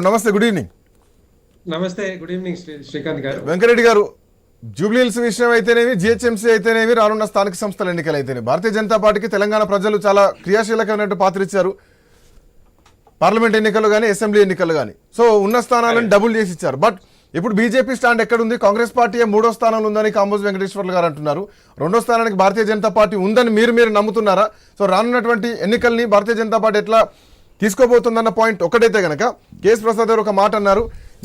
నమస్తే, good evening. నమస్తే, good evening Srikanth గారు. వెంకరెడ్డి గారు, జూబ్లీహిల్స్ విషయం అయితేనేవి, జిహెచ్ఎంసీ అయితేనేవి, రానున్న స్థానిక సంస్థల ఎన్నికలు అయితేనేవి, భారతీయ జనతా పార్టీకి తెలంగాణ ప్రజలు చాలా క్రియాశీలకమైనట్టు పాత్ర ఇచ్చారు. పార్లమెంట్ ఎన్నికలు కానీ, అసెంబ్లీ ఎన్నికలు కానీ. సో ఉన్న స్థానాలను డబుల్ చేసి ఇచ్చారు. బట్ ఇప్పుడు బీజేపీ స్టాండ్ ఎక్కడుంది? కాంగ్రెస్ పార్టీ 3వ స్థానంలో ఉందని కాంబోజ్ వెంకటేశ్వర్లు గారు అంటున్నారు. 2వ స్థానానికి భారతీయ జనతా పార్టీ ఉందని మీరు నమ్ముతున్నారా? సో రానున్నటువంటి ఎన్నికల్ని భారతీయ జనతా పార్టీ ఎట్లా తీసుకోబోతుందన్న పాయింట్ ఒకటైతే గనక, కేఎస్ ప్రసాద్ గారు ఒక మాట అన్నారు,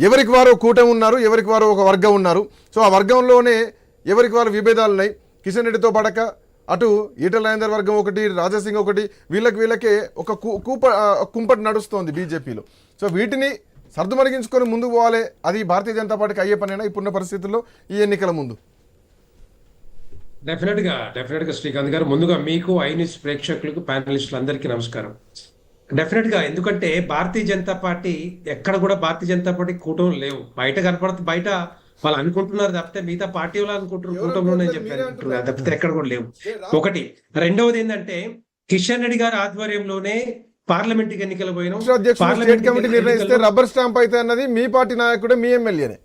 ఎవరికి వారు కూటమి ఉన్నారు, ఎవరికి వారు ఒక వర్గం ఉన్నారు. సో ఆ వర్గంలోనే ఎవరికి వారు విభేదాలు ఉన్నాయి. కిషన్ రెడ్డితో పడక అటు ఈటల రాజేందర్ వర్గం ఒకటి, రాజాసింగ్ ఒకటి, వీళ్ళకే ఒక కుంపటి నడుస్తోంది బీజేపీలో. సో వీటిని సర్దుమరిగించుకొని ముందుకు పోవాలి. అది భారతీయ జనతా పార్టీకి అయ్యే పనైనా ఇప్పుడున్న పరిస్థితుల్లో ఈ ఎన్నికల ముందు? డెఫినెట్ గా శ్రీకాంత్ గారు, ముందుగా మీకు ఐన్యూస్ ప్రేక్షకులకు, ప్యానలిస్టులు అందరికీ నమస్కారం. డెఫినెట్ గా, ఎందుకంటే భారతీయ జనతా పార్టీ ఎక్కడ కూడా భారతీయ జనతా పార్టీ కూటమి లేవు. బయట కనపడుతుంది, బయట వాళ్ళు అనుకుంటున్నారు తప్పితే మిగతా పార్టీ వాళ్ళు అనుకుంటున్నారు కూటమిలో నేను చెప్పాను తప్పితే ఎక్కడ కూడా లేవు. ఒకటి. రెండవది ఏంటంటే, కిషన్ రెడ్డి గారి ఆధ్వర్యంలోనే పార్లమెంట్ ఎన్నికలు పోయినాం. రబ్బర్ స్టాంప్ అయితే అన్నది మీ పార్టీ నాయకుడే, మీ ఎమ్మెల్యేనే.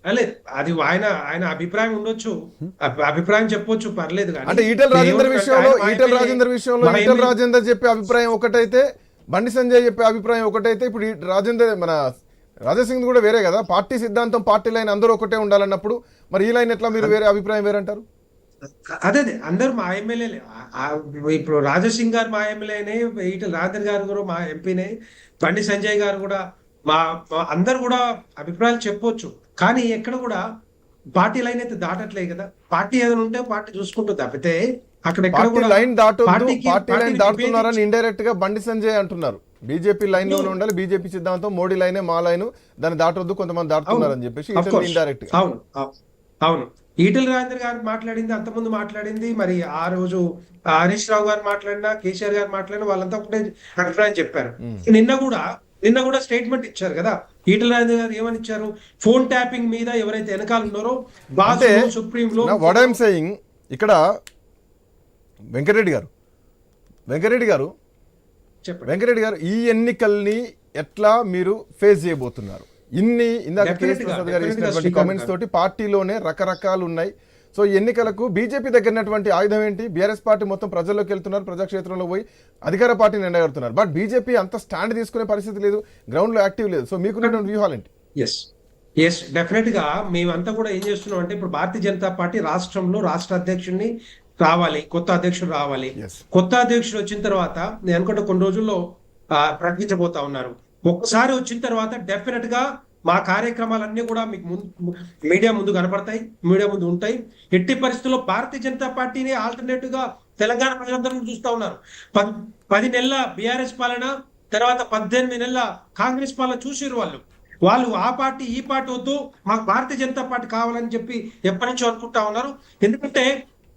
అలే, అది ఆయన అభిప్రాయం ఉండొచ్చు, అభిప్రాయం చెప్పొచ్చు, పర్లేదు. అంటే ఈటల రాజేందర్ విషయంలో ఈటల రాజేందర్ చెప్పే అభిప్రాయం ఒకటైతే, బండి సంజయ్ చెప్పే అభిప్రాయం ఒకటైతే, ఇప్పుడు మన రాజాసింగ్ కూడా వేరే కదా. పార్టీ సిద్ధాంతం, పార్టీ లైన్ అందరూ ఒకటే ఉండాలన్నప్పుడు మరి ఈ లైన్ ఎట్లా మీరు వేరే అభిప్రాయం వేరంటారు? అదే అందరు మా ఎమ్మెల్యేలే. ఇప్పుడు రాజాసింగ్ గారు మా ఎమ్మెల్యేనే, ఈటల రాజేందర్ గారు కూడా మా ఎంపీనే, బండి సంజయ్ గారు కూడా మా అందరు కూడా అభిప్రాయాలు చెప్పొచ్చు. కానీ ఎక్కడ కూడా పార్టీ లైన్ అయితే దాటట్లేదు కదా. పార్టీ ఏదైనా ఉంటే పార్టీ చూసుకుంటుంది తప్పితే అక్కడ లైన్ దాటుతున్నారని ఇండైరెక్ట్ గా బండి సంజయ్ అంటున్నారు. బీజేపీ లైన్ లోనే ఉండాలి, బీజేపీ సిద్ధాంతం, మోడీ లైనే మా లైన్, దాన్ని దాటొద్దు, కొంతమంది దాటుతున్నారని చెప్పేసి ఇండైరెక్ట్. అవును, ఈటల రాజేందర్ గారు మాట్లాడింది, అంతకుముందు మాట్లాడింది, మరి ఆ రోజు హరీష్ రావు గారు మాట్లాడినా, కేసీఆర్ గారు మాట్లాడినా, వాళ్ళంతా ఒకటే అభిప్రాయం చెప్పారు. నిన్న కూడా స్టేట్మెంట్ ఇచ్చారు కదా. ఈటల రాజేందర్ గారు ఏమని ఇచ్చారు? ఫోన్ ట్యాపింగ్ మీద ఎవరైతే వెనకాల ఉన్నారో సుప్రీం లో ఇక్కడ వెంకరెడ్డి గారు ఈ ఎన్నికల్ని ఎట్లా మీరు ఫేస్ చేయబోతున్నారు? ఇందాక కేఎస్ ప్రసాద్ గారు ఇచ్చినటువంటి కామెంట్స్ తోటి పార్టీలోనే రకరకాలు ఉన్నాయి. సో ఎన్నికలకు బీజేపీ దగ్గరటువంటి ఆయుధం ఏంటి? బీఆర్ఎస్ పార్టీ మొత్తం ప్రజల్లోకి వెళ్తున్నారు, ప్రజాక్షేత్రంలో పోయి అధికార పార్టీని ఎండగడుతున్నారు. బట్ బీజేపీ అంత స్టాండ్ తీసుకునే పరిస్థితి లేదు, గ్రౌండ్ లో యాక్టివ్ లేదు. సో మీకున్నటువంటి వ్యూహాలు ఏంటి? ఎస్ డెఫినెట్ గా మేమంతా కూడా ఏం చేస్తున్నాం అంటే, ఇప్పుడు భారతీయ జనతా పార్టీ రాష్ట్రంలో రాష్ట్ర అధ్యక్షుడిని రావాలి, కొత్త అధ్యక్షుడు రావాలి. కొత్త అధ్యక్షుడు వచ్చిన తర్వాత నేను అనుకుంటే కొన్ని రోజుల్లో ప్రకటించబోతా ఉన్నారు. ఒక్కసారి వచ్చిన తర్వాత డెఫినెట్ గా మా కార్యక్రమాలన్నీ కూడా మీకు మీడియా ముందు కనపడతాయి, మీడియా ముందు ఉంటాయి. ఎట్టి పరిస్థితుల్లో భారతీయ జనతా పార్టీని ఆల్టర్నేటివ్ గా తెలంగాణ ప్రజలందరూ చూస్తా ఉన్నారు. 10 నెలల బీఆర్ఎస్ పాలన, తర్వాత 18 నెలల కాంగ్రెస్ పాలన చూసిరు వాళ్ళు ఆ పార్టీ ఈ పార్టీ వద్దు, మాకు భారతీయ జనతా పార్టీ కావాలని చెప్పి ఎప్పటి నుంచో అనుకుంటా ఉన్నారు. ఎందుకంటే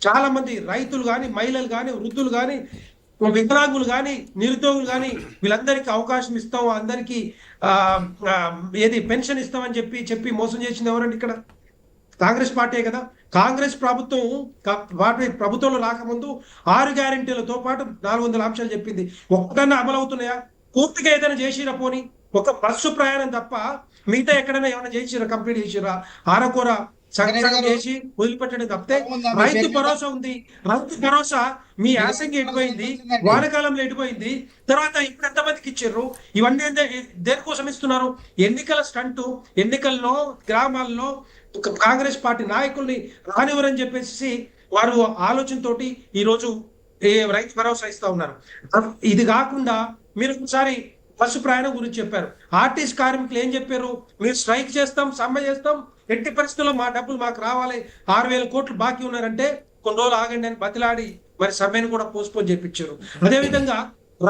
చాలా మంది రైతులు కానీ, మహిళలు కానీ, వృద్ధులు కానీ, వికలాంగులు కానీ, నిరుద్యోగులు కానీ, వీళ్ళందరికీ అవకాశం ఇస్తాం, అందరికీ పెన్షన్ ఇస్తామని చెప్పి మోసం చేసింది ఎవరండి? ఇక్కడ కాంగ్రెస్ పార్టీ కదా. కాంగ్రెస్ ప్రభుత్వంలో రాకముందు 6 గ్యారెంటీలతో పాటు 400 అంశాలు చెప్పింది. ఒక్కటన్నా అమలు అవుతున్నాయా? పూర్తిగా ఏదైనా చేసిరా? పోనీ ఒక బస్సు ప్రయాణం తప్ప మిగతా ఎక్కడైనా ఏమైనా చేసిరా? కంప్లీట్ చేసిరా? ఆరకూర సగం చేసి వదిలిపెట్టడం తప్పితే. రైతు భరోసా ఉంది, రైతు భరోసా మీ యాసంగి ఎటుపోయింది, వానకాలంలో ఎటుపోయింది, తర్వాత ఇప్పుడు ఎంతమందికి ఇచ్చారు? ఇవన్నీ దేనికోసం ఇస్తున్నారు? ఎన్నికల స్టంటు. ఎన్నికల్లో గ్రామాల్లో కాంగ్రెస్ పార్టీ నాయకుల్ని రానివ్వరని చెప్పేసి వారు ఆలోచనతోటి ఈ రోజు రైతు భరోసా ఇస్తా ఉన్నారు. ఇది కాకుండా మీరు ఒకసారి బస్సు ప్రయాణం గురించి చెప్పారు. ఆర్టీసీ కార్మికులు ఏం చెప్పారు? మీరు స్ట్రైక్ చేస్తాం, సమ్మె చేస్తాం, ఎట్టి పరిస్థితుల్లో మా డబ్బులు మాకు రావాలి, 6,000 కోట్లు బాకీ ఉన్నారంటే కొన్ని రోజులు ఆగండి అని బతిలాడి మరి సమ్మెను కూడా పోస్ట్పోన్ చేయించారు. అదేవిధంగా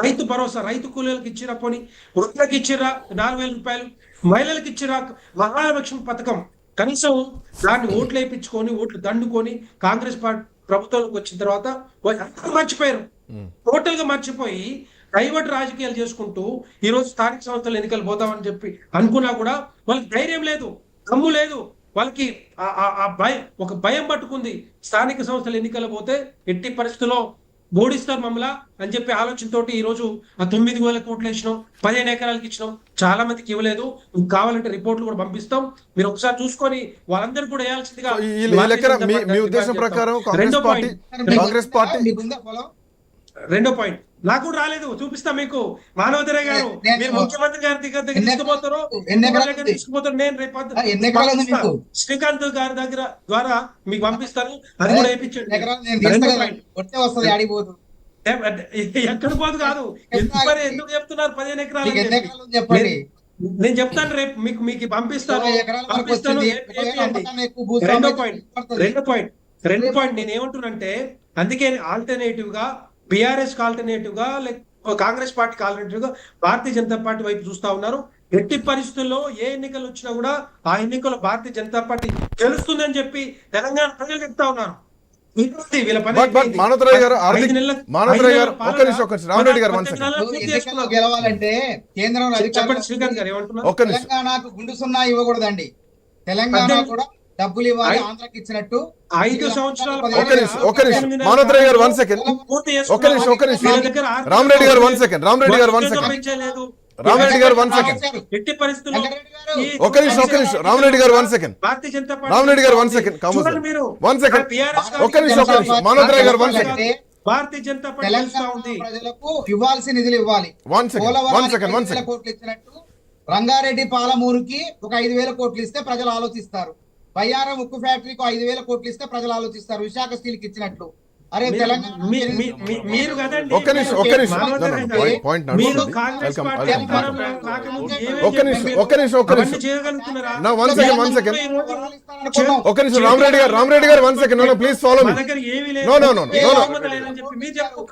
రైతు భరోసా, రైతు కూలీలకు ఇచ్చిరా? పోనీ వృద్ధులకు ఇచ్చిరా 4,000 రూపాయలు, మహిళలకు ఇచ్చిరా? మహాలక్ష్మి పథకం కనీసం దాన్ని ఓట్లు వేయించుకొని, ఓట్లు దండుకొని కాంగ్రెస్ పార్టీ ప్రభుత్వంలోకి వచ్చిన తర్వాత మర్చిపోయారు. టోటల్ గా మర్చిపోయి ప్రైవేట్ రాజకీయాలు చేసుకుంటూ ఈ రోజు స్థానిక సంస్థల ఎన్నికలు పోతామని చెప్పి అనుకున్నా కూడా వాళ్ళకి ధైర్యం లేదు, దమ్ము లేదు. వాళ్ళకి ఒక భయం పట్టుకుంది. స్థానిక సంస్థల ఎన్నికలు పోతే ఎట్టి పరిస్థితుల్లో ఓడిస్తారు మమ్మల్ని అని చెప్పి ఆలోచనతోటి ఈ రోజు ఆ 9,000 కోట్లు వేసినాం, 15 ఎకరాలకు ఇచ్చినాం. చాలా మందికి ఇవ్వలేదు. మీకు కావాలంటే రిపోర్ట్లు కూడా పంపిస్తాం, మీరు ఒకసారి చూసుకొని వాళ్ళందరూ కూడా వేయాల్సిందిగా ఈ లెక్కన మీ ఉద్దేశం ప్రకారం కాంగ్రెస్ పార్టీ మీకుందా పొలం? రెండో పాయింట్ నాకు కూడా రాలేదు, చూపిస్తా మీకు. మానవధరే గారు మీరు ముఖ్యమంత్రి గారి దగ్గర తీసుకుపోతారు, ఎన్ని ఎకరాలు దగ్గర తీసుకుపోతారు. నేను రేపు ఎన్ని ఎకరాలు ఉంది మీకు? శ్రీకాంత్ గారి దగ్గర ద్వారా మీకు పంపిస్తాను, అది కూడా వేయించండి. ఎకరాలు నేను తీస్తా కదా, కొట్టే వస్తుంది, ఆడిపోదు. ఎక్కడ పోదు కాదు, ఎందుకు చెప్తున్నారు 15 ఎకరాలు మీకు అని ఎన్ని చెప్పి? ఎకరాలు ఉంది చెప్పండి. నేను చెప్తాను రేపు మీకు పంపిస్తాను. 20 ఎకరాల వరకు పంపిస్తాను, వచ్చింది. వేపియండి. అంతకన్నా ఎక్కువ భూస్వామ్యం రెండో పాయింట్ నేను ఏమంటున్నానంటే, అందుకే ఆల్టర్నేటివ్ గా బీఆర్ఎస్ ఆల్టర్నేటివ్ గా కాంగ్రెస్ పార్టీకి ఆల్టర్నేటివ్ గా భారతీయ జనతా పార్టీ వైపు చూస్తా ఉన్నారు. ఎట్టి పరిస్థితుల్లో ఏ ఎన్నికలు వచ్చినా కూడా ఆ ఎన్నికల్లో భారతీయ జనతా పార్టీ గెలుస్తుందని చెప్పి తెలంగాణ ప్రజలు చెప్తా ఉన్నారు. వీళ్ళ పని అయిపోయింది. మానవరాయ్ గారు ఐదు నెలల- మానవరాయ్ గారు పాలన ఒక్క నిమిషం రామరెడ్డి గారు 1 సెకండ్ పూర్తి ఎన్నికల్లో చేసుకున్నారు. గెలవాలంటే కేంద్రంలో చెప్పండి అధికారులు శ్రీకాంత్ గారు ఏమంటున్నారు? ఒక్క నిమిషం తెలంగాణకు గుండు సున్నా ఇవ్వకూడదండి. తెలంగాణ కూడా డబ్బులు ఇవ్వాలి ఆంధ్రకి ఇచ్చినట్టు. 5 సంవత్సరాల ఒక్క నిమిషం మానవరాయ్ గారు 1 సెకండ్ పూర్తి ఒక్క నిమిషం వీళ్ళ దగ్గర ఆర్థిక రామరెడ్డి గారు 1 సెకండ్ రామరెడ్డి గారు 1 సెకండ్ పెంచలేదు. రామరెడ్డి గారు 1 సెకండ్ ఎట్టి పరిస్థితుల్లో ఈ ఒక్క నిమిషం రామరెడ్డి గారు 1 సెకండ్ భారతీయ జనతా పార్టీ రామరెడ్డి గారు 1 సెకండ్ చూడండి మీరు 1 సెకండ్ BRS ఒక్క నిమిషం మానవరాయ్ గారు 1 సెకండ్ భారతీయ జనతా పార్టీ గెలుస్తా తెలంగాణ ఉంది. ప్రజలకు ఇవ్వాల్సిన నిధులు ఇవ్వాలి. 1 సెకండ్ 1 పోలవరానికి సెకండ్ 1 5,000 సెకండ్ కోట్లు ఇచ్చినట్టు రంగారెడ్డి పాలమూరుకి ఒక 5,000 కోట్లు ఇస్తే ప్రజలు ఆలోచిస్తారు. బయ్యారం ఉక్కు ఫ్యాక్టరీకి 5,000 కోట్లు ఇస్తే ప్రజలు ఆలోచిస్తారు. విశాఖ స్టీల్ కి ఇచ్చినట్టు. అరే తెలంగాణ మీరు కదండి ఒక్క నిమిషం పాయింట్ మీరు కాంగ్రెస్ పార్టీ అధికారంలో రాకముందు ఏమేం ఒక్క నిమిషం చెప్పారు? ఒక్క నిమిషం అవన్నీ చేయగలుగుతున్నారా? నా 1 సెకండ్ 1 సెకండ్ అనుకున్నాం. ఒక్క నిమిషం రామరెడ్డి గారు 1 సెకండ్ ప్లీజ్ ఫాలో మా మీ దగ్గర ఏమీ No, no, no, no, no, no. లేదని చెప్పి మీరు చెప్పు.